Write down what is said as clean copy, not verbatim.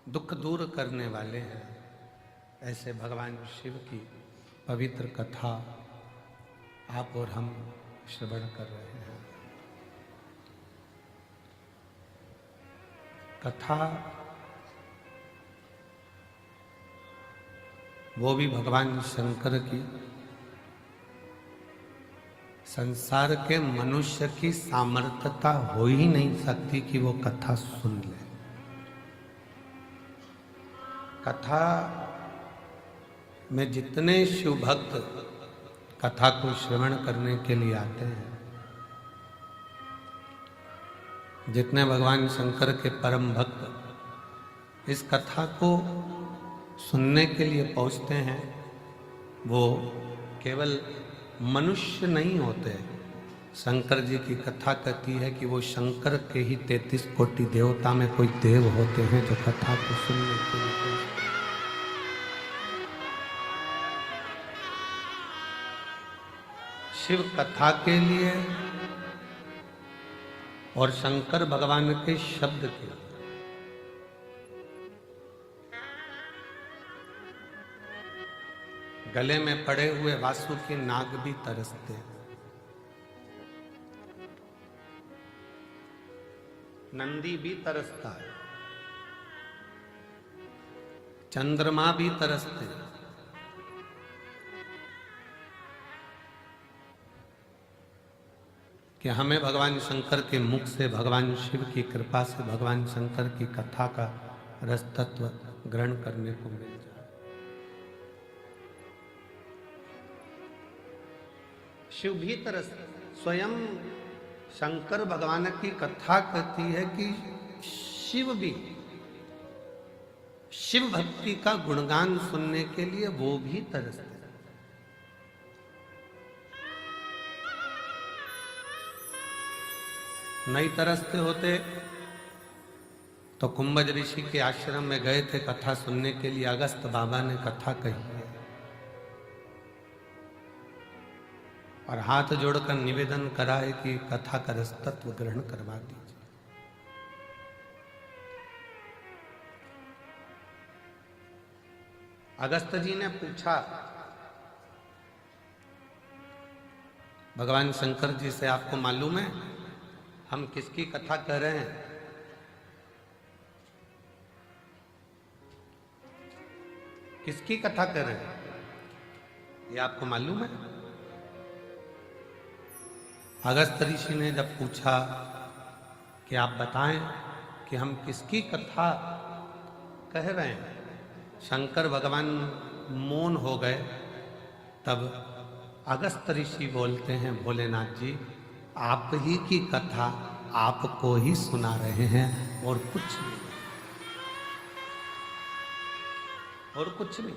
दुख दूर करने वाले हैं। ऐसे भगवान शिव की पवित्र कथा आप और हम श्रवण कर रहे हैं। कथा वो भी भगवान शंकर की। संसार के मनुष्य की सामर्थ्यता हो ही नहीं सकती कि वो कथा सुन ले। कथा में जितने शिव भक्त कथा को श्रवण करने के लिए आते हैं, जितने भगवान शंकर के परम भक्त इस कथा को सुनने के लिए पहुंचते हैं, वो केवल मनुष्य नहीं होते। शंकर जी की कथा कहती है कि वो शंकर के ही 33 कोटि देवता में कोई देव होते हैं जो कथा को सुनने के लिए पहुंचते हैं। शिव कथा के लिए और शंकर भगवान के शब्द के लिए गले में पड़े हुए वासुकी नाग भी तरसते हैं, नंदी भी तरसता है, चंद्रमा भी तरसते हैं। कि हमें भगवान शंकर के मुख से, भगवान शिव की कृपा से भगवान शंकर की कथा का रस तत्व ग्रहण करने को मिल जाए। शिव भी तरस, स्वयं शंकर भगवान की कथा कहती है कि शिव भी शिव भक्ति का गुणगान सुनने के लिए वो भी तरसते। नहीं तरसते होते तो कुंभज ऋषि के आश्रम में गए थे कथा सुनने के लिए। अगस्त बाबा ने कथा कही और हाथ जोड़कर निवेदन करा है कि कथा का रस तत्व ग्रहण करवा दीजिए। अगस्त जी ने पूछा भगवान शंकर जी से, आपको मालूम है हम किसकी कथा कर रहे हैं? किसकी कथा कर रहे हैं, ये आपको मालूम है? अगस्त ऋषि ने जब पूछा कि आप बताएं कि हम किसकी कथा कह रहे हैं, शंकर भगवान मौन हो गए। तब अगस्त ऋषि बोलते हैं, भोलेनाथ जी आप ही की कथा आपको ही सुना रहे हैं और कुछ नहीं, और कुछ नहीं।